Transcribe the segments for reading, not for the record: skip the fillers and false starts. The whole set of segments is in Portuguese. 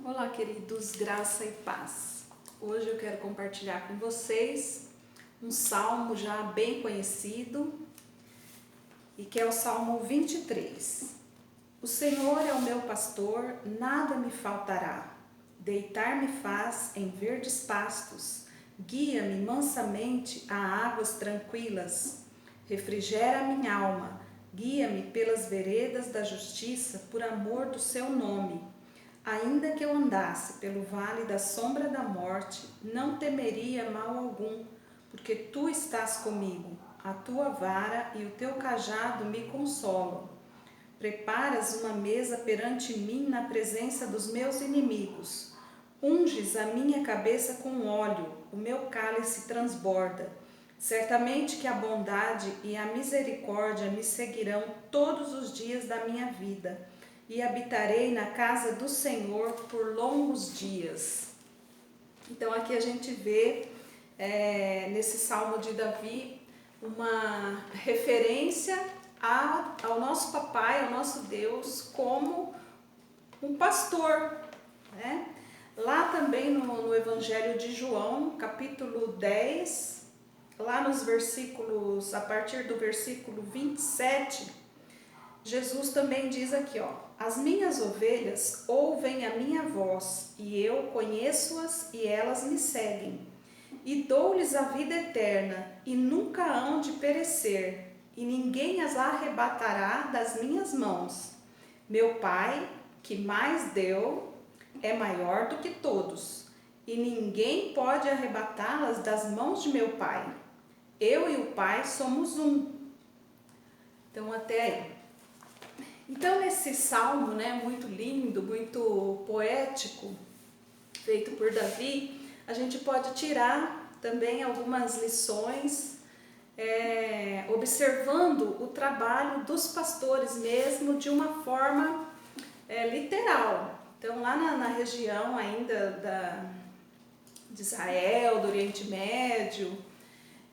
Olá, queridos, graça e paz. Hoje eu quero compartilhar com vocês um salmo já bem conhecido e que é o Salmo 23. O Senhor é o meu pastor, nada me faltará. Deitar-me faz em verdes pastos, guia-me mansamente a águas tranquilas. Refrigera minha alma, guia-me pelas veredas da justiça por amor do seu nome. Ainda que eu andasse pelo vale da sombra da morte, não temeria mal algum, porque tu estás comigo. A tua vara e o teu cajado me consolam. Preparas uma mesa perante mim na presença dos meus inimigos. Unges a minha cabeça com óleo, o meu cálice transborda. Certamente que a bondade e a misericórdia me seguirão todos os dias da minha vida, e habitarei na casa do Senhor por longos dias. Então aqui a gente vê nesse Salmo de Davi uma referência ao nosso papai, ao nosso Deus, como um pastor, né? Lá também no Evangelho de João, capítulo 10, lá nos versículos, a partir do versículo 27, Jesus também diz aqui, as minhas ovelhas ouvem a minha voz, e eu conheço-as e elas me seguem. E dou-lhes a vida eterna, e nunca hão de perecer, e ninguém as arrebatará das minhas mãos. Meu Pai, que mais deu, é maior do que todos, e ninguém pode arrebatá-las das mãos de meu Pai. Eu e o Pai somos um. Então, até aí. Então, nesse salmo, muito lindo, muito poético, feito por Davi, a gente pode tirar também algumas lições, observando o trabalho dos pastores mesmo de uma forma literal. Então, lá na região ainda de Israel, do Oriente Médio,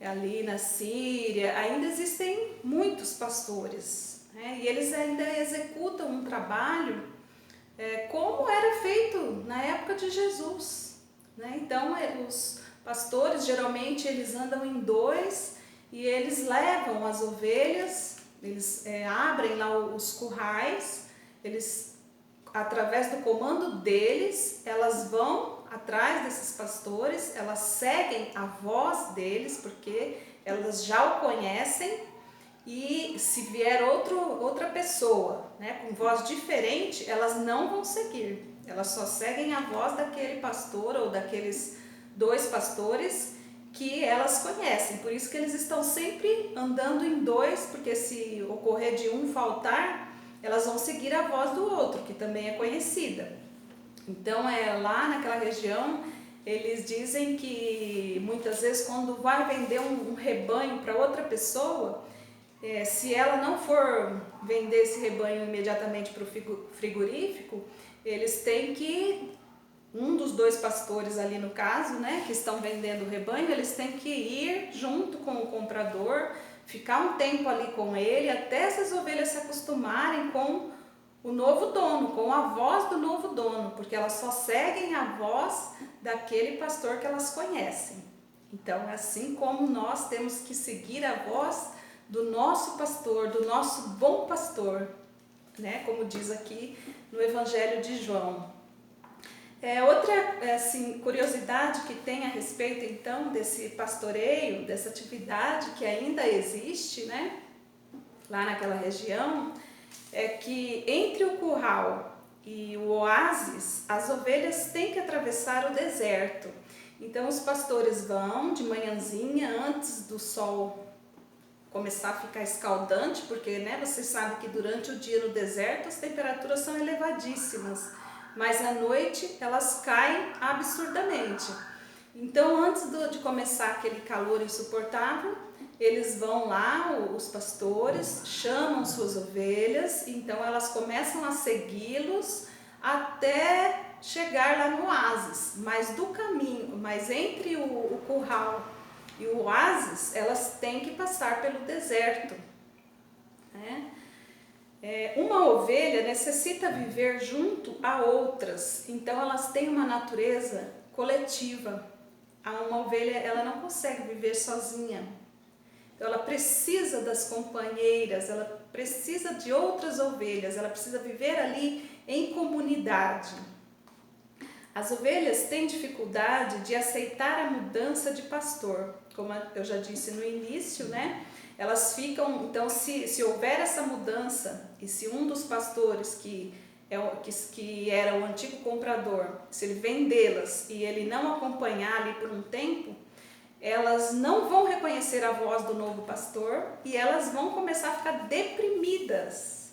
ali na Síria, ainda existem muitos pastores, né? E eles ainda executam um trabalho como era feito na época de Jesus, né? Então, os pastores geralmente eles andam em dois e eles levam as ovelhas, eles abrem lá os currais, eles, através do comando deles, elas vão atrás desses pastores, elas seguem a voz deles, porque elas já o conhecem, e se vier outra pessoa, com voz diferente, elas não vão seguir, elas só seguem a voz daquele pastor ou daqueles dois pastores que elas conhecem. Por isso que eles estão sempre andando em dois, porque se ocorrer de um faltar, elas vão seguir a voz do outro, que também é conhecida. Então, lá naquela região, eles dizem que muitas vezes quando vai vender um rebanho para outra pessoa, se ela não for vender esse rebanho imediatamente para o frigorífico, eles têm que, um dos dois pastores ali no caso, que estão vendendo o rebanho, eles têm que ir junto com o comprador, ficar um tempo ali com ele, até essas ovelhas se acostumarem com o novo dono, com a voz do novo dono, porque elas só seguem a voz daquele pastor que elas conhecem. Então, é assim como nós temos que seguir a voz do nosso pastor, do nosso bom pastor, como diz aqui no Evangelho de João. Outra curiosidade que tem a respeito então desse pastoreio, dessa atividade que ainda existe, lá naquela região, é que entre o curral e o oásis, as ovelhas têm que atravessar o deserto. Então os pastores vão de manhãzinha, antes do sol começar a ficar escaldante, porque você sabe que durante o dia no deserto as temperaturas são elevadíssimas, mas à noite elas caem absurdamente. Então, antes de começar aquele calor insuportável, eles vão lá, os pastores, chamam suas ovelhas, então elas começam a segui-los até chegar lá no oásis. Mas entre o curral e o oásis, elas têm que passar pelo deserto, né? Uma ovelha necessita viver junto a outras, então elas têm uma natureza coletiva. Uma ovelha, ela não consegue viver sozinha, então ela precisa das companheiras, ela precisa de outras ovelhas, ela precisa viver ali em comunidade. As ovelhas têm dificuldade de aceitar a mudança de pastor, como eu já disse no início, né? Elas ficam, então se houver essa mudança e se um dos pastores que era o antigo comprador, se ele vendê-las e ele não acompanhar ali por um tempo, elas não vão reconhecer a voz do novo pastor e elas vão começar a ficar deprimidas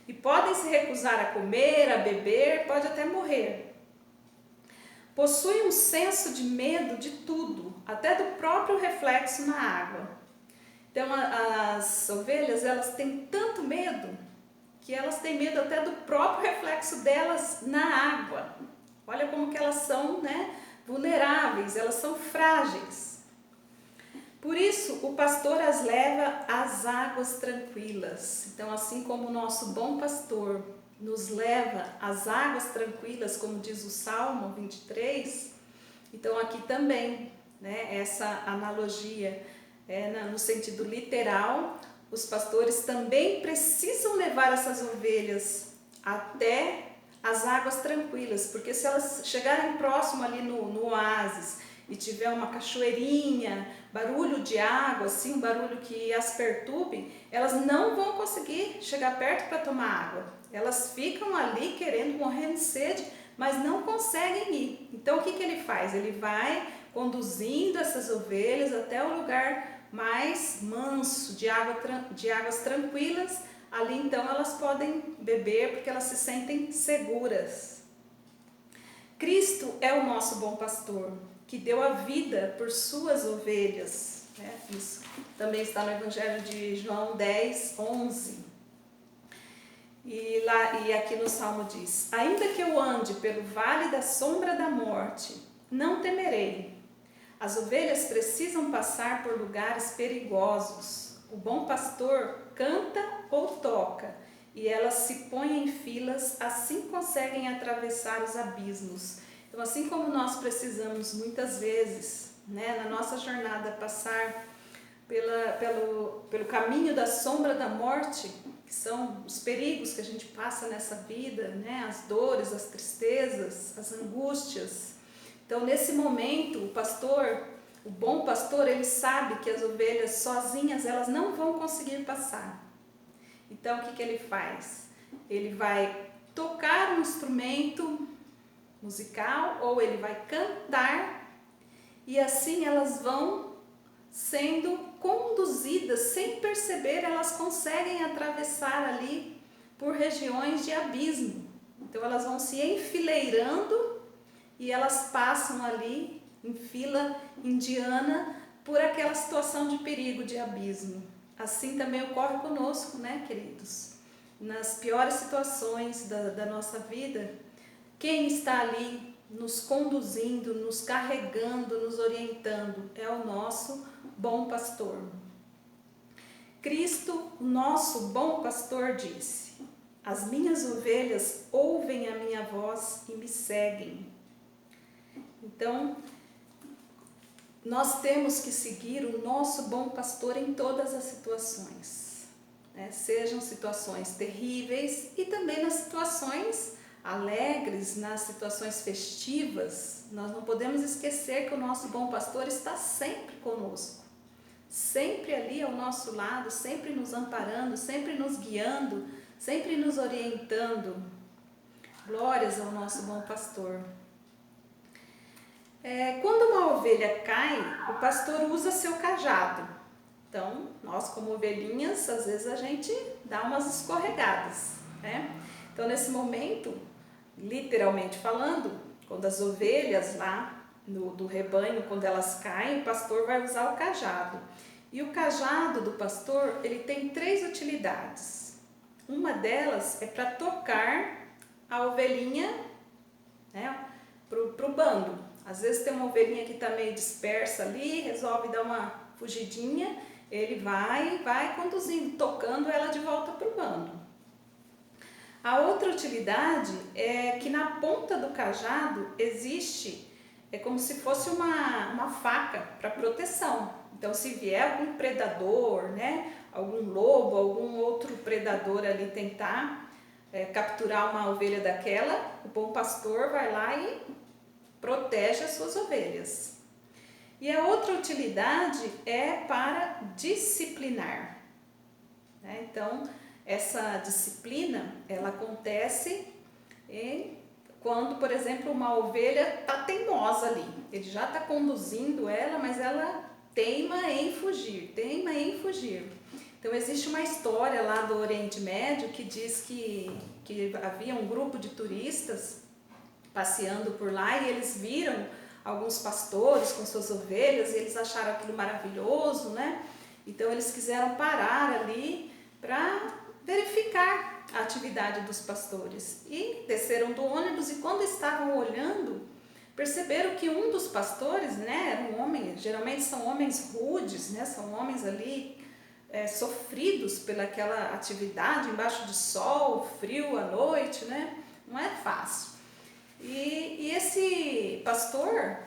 e podem se recusar a comer, a beber, pode até morrer. Possui um senso de medo de tudo, até do próprio reflexo na água. Então as ovelhas, elas têm tanto medo que elas têm medo até do próprio reflexo delas na água. Olha como que elas são, né, vulneráveis, elas são frágeis. Por isso o pastor as leva às águas tranquilas. Então, assim como o nosso bom pastor nos leva às águas tranquilas, como diz o Salmo 23, então aqui também, né, essa analogia no sentido literal, os pastores também precisam levar essas ovelhas até as águas tranquilas, porque se elas chegarem próximo ali no oásis e tiver uma cachoeirinha, barulho de água, assim, um barulho que as perturbe, elas não vão conseguir chegar perto para tomar água. Elas ficam ali querendo, morrendo de sede, mas não conseguem ir. Então o que ele faz? Ele vai conduzindo essas ovelhas até o lugar mais manso, de águas tranquilas. Ali então elas podem beber porque elas se sentem seguras. Cristo é o nosso bom pastor, que deu a vida por suas ovelhas. Isso também está no Evangelho de João 10, 11. E aqui no Salmo diz: ainda que eu ande pelo vale da sombra da morte, não temerei. As ovelhas precisam passar por lugares perigosos. O bom pastor canta ou toca, e elas se põem em filas, assim conseguem atravessar os abismos. Então, assim como nós precisamos muitas vezes, né, na nossa jornada, passar pelo caminho da sombra da morte, que são os perigos que a gente passa nessa vida, né, as dores, as tristezas, as angústias. Então, nesse momento, o bom pastor, ele sabe que as ovelhas sozinhas, elas não vão conseguir passar. Então, o que ele faz? Ele vai tocar um instrumento musical ou ele vai cantar, e assim elas vão sendo conduzidas, sem perceber, elas conseguem atravessar ali por regiões de abismo. Então elas vão se enfileirando e elas passam ali em fila indiana por aquela situação de perigo, de abismo. Assim também ocorre conosco, né, queridos? Nas piores situações da nossa vida, quem está ali nos conduzindo, nos carregando, nos orientando é o nosso bom pastor. Cristo, o nosso bom pastor, disse: as minhas ovelhas ouvem a minha voz e me seguem. Então, nós temos que seguir o nosso bom pastor em todas as situações, né? Sejam situações terríveis e também nas situações alegres, nas situações festivas. Nós não podemos esquecer que o nosso bom pastor está sempre conosco, sempre ali ao nosso lado, sempre nos amparando, sempre nos guiando, sempre nos orientando. Glórias ao nosso bom pastor. Quando uma ovelha cai, o pastor usa seu cajado. Então, nós como ovelhinhas, às vezes a gente dá umas escorregadas, né? Então, nesse momento, literalmente falando, quando as ovelhas lá do rebanho, quando elas caem, o pastor vai usar o cajado. E o cajado do pastor, ele tem 3 utilidades. Uma delas é para tocar a ovelhinha, né, pro bando. Às vezes tem uma ovelhinha que está meio dispersa ali, resolve dar uma fugidinha, ele vai conduzindo, tocando ela de volta para o bando. A outra utilidade é que na ponta do cajado existe, é como se fosse uma faca para proteção. Então, se vier algum predador, né, algum lobo, algum outro predador ali tentar capturar uma ovelha daquela, o bom pastor vai lá e protege as suas ovelhas. E a outra utilidade é para disciplinar, né? Então, essa disciplina, ela acontece quando, por exemplo, uma ovelha está teimosa ali. Ele já está conduzindo ela, mas ela teima em fugir, teima em fugir. Então, existe uma história lá do Oriente Médio que diz que havia um grupo de turistas passeando por lá e eles viram alguns pastores com suas ovelhas e eles acharam aquilo maravilhoso, né? Então, eles quiseram parar ali para verificar a atividade dos pastores e desceram do ônibus e quando estavam olhando, perceberam que um dos pastores, né, era um homem, geralmente são homens rudes, né, são homens ali sofridos pelaquela atividade, embaixo de sol, frio à noite, né, não é fácil. E esse pastor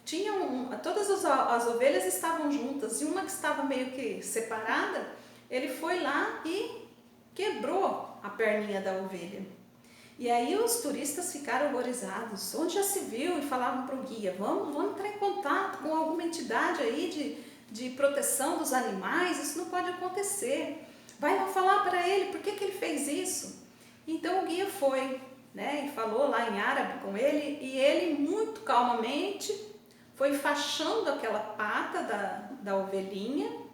tinha todas as ovelhas estavam juntas e uma que estava meio que separada, ele foi lá e quebrou a perninha da ovelha. E aí os turistas ficaram horrorizados. Onde já se viu? E falavam para o guia, vamos entrar em contato com alguma entidade aí de proteção dos animais, isso não pode acontecer. Vai lá falar para ele, por que ele fez isso? Então o guia foi, né, e falou lá em árabe com ele, e ele muito calmamente foi enfaixando aquela pata da ovelhinha,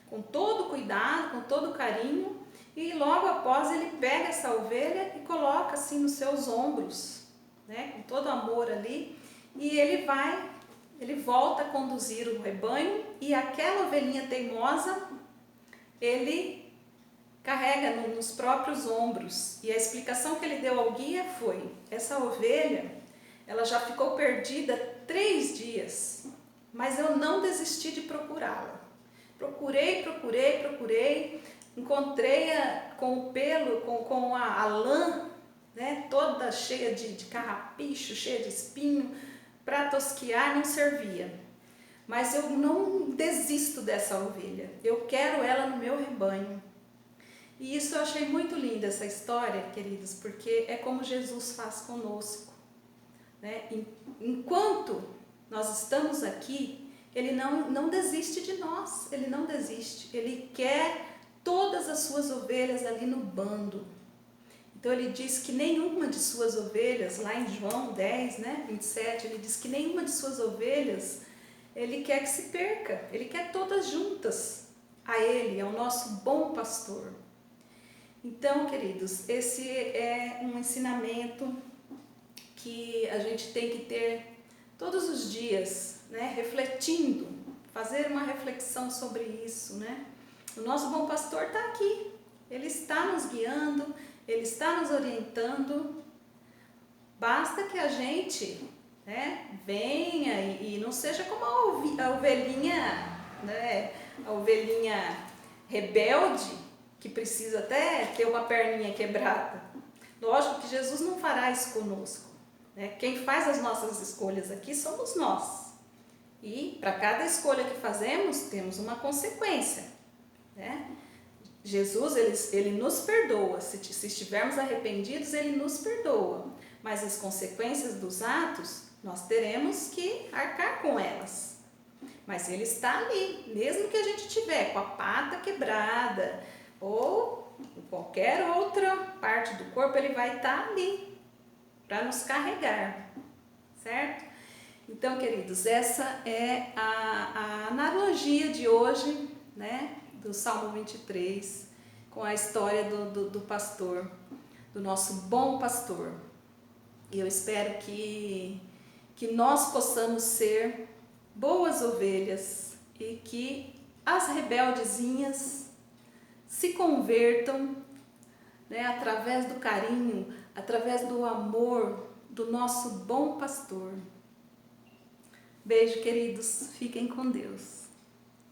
com todo cuidado, com todo carinho, e logo após ele pega essa ovelha e coloca assim nos seus ombros, né, com todo amor ali, e ele volta a conduzir o rebanho e aquela ovelhinha teimosa ele carrega nos próprios ombros. E a explicação que ele deu ao guia foi: essa ovelha, ela já ficou perdida 3 dias, mas eu não desisti de procurá-la. Procurei, encontrei-a com o pelo, com a lã, né, toda cheia de carrapicho, cheia de espinho, para tosquiar não servia. Mas eu não desisto dessa ovelha, eu quero ela no meu rebanho. E isso eu achei muito linda, essa história, queridos, porque é como Jesus faz conosco, né? Enquanto nós estamos aqui, Ele não desiste de nós, Ele não desiste, Ele quer todas as suas ovelhas ali no bando. Então ele diz que nenhuma de suas ovelhas, lá em João 10, né, 27, ele diz que nenhuma de suas ovelhas ele quer que se perca, ele quer todas juntas a ele, é o nosso bom pastor. Então, queridos, esse é um ensinamento que a gente tem que ter todos os dias, né, refletindo, fazer uma reflexão sobre isso, né? O nosso bom pastor está aqui, ele está nos guiando, ele está nos orientando, basta que a gente, né, venha e não seja como a ovelhinha, né, a ovelhinha rebelde, que precisa até ter uma perninha quebrada. Lógico que Jesus não fará isso conosco, né? Quem faz as nossas escolhas aqui somos nós. E para cada escolha que fazemos, temos uma consequência, né? Jesus, ele nos perdoa, se estivermos arrependidos, ele nos perdoa, mas as consequências dos atos, nós teremos que arcar com elas. Mas ele está ali, mesmo que a gente tiver com a pata quebrada ou qualquer outra parte do corpo, ele vai estar ali para nos carregar, certo? Então, queridos, essa é a analogia de hoje, né, do Salmo 23, com a história do pastor, do nosso bom pastor. E eu espero que nós possamos ser boas ovelhas e que as rebeldezinhas se convertam, né, através do carinho, através do amor do nosso bom pastor. Beijo, queridos. Fiquem com Deus.